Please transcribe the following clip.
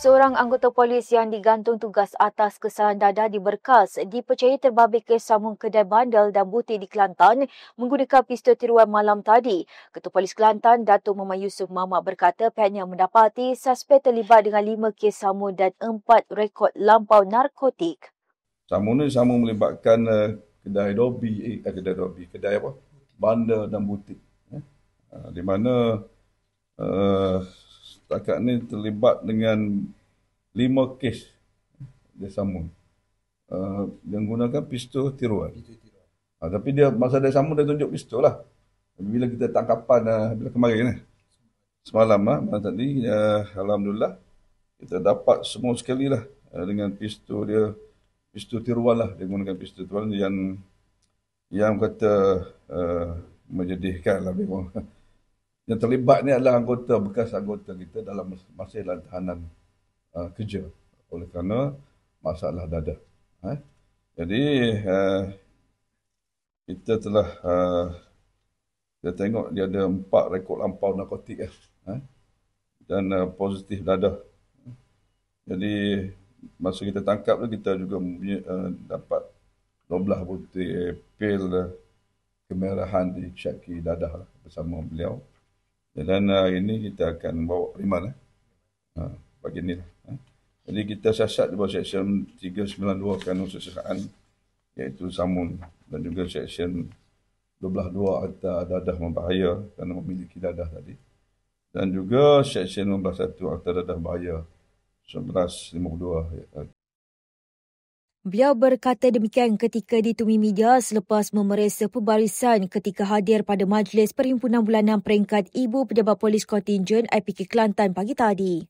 Seorang anggota polis yang digantung tugas atas kesalahan dadah di Berkas dipercayai terbabit kes sambung kedai bandel dan butik di Kelantan menggunakan pistol tiruan malam tadi. Ketua Polis Kelantan, Datuk Muhammad Yusuf Mamat berkata pihaknya mendapati suspek terlibat dengan 5 kes sambung dan 4 rekod lampau narkotik. Sambung ni sambung melibatkan kedai bandar dan butik. Di mana setakat ni terlibat dengan 5 kes dia sambung. Dia menggunakan pistol tiruan. Tapi dia masa dia sambung dia tunjuk pistol lah. Bila kita tangkapan bila kemarin semalam malam tadi, alhamdulillah kita dapat semua sekali lah dengan pistol dia, pistol tiruan lah. Dia menggunakan pistol tiruan yang kata menyedihkan lah memang. Yang terlibat ni adalah bekas anggota kita masih dalam tahanan kerja oleh kerana masalah dadah. Jadi kita telah kita tengok dia ada 4 rekod lampau narkotik dan positif dadah. Jadi masa kita tangkap tu kita juga dapat 12 butir pil kemerahan di syaki dadah bersama beliau. Dan ini kita akan bawa riman pagi ni. Jadi kita siasat di bawah Seksyen 392 Kanun Sesaraan, iaitu samun, dan juga Seksyen 12.2 Akta Dadah Membahaya kerana memiliki dadah tadi. Dan juga Seksyen 15.1 Akta Dadah Bahaya 1952. Beliau berkata demikian ketika ditemui media selepas memeriksa pembarisan ketika hadir pada Majlis Perhimpunan Bulanan Peringkat Ibu Pejabat Polis Kontingen IPK Kelantan pagi tadi.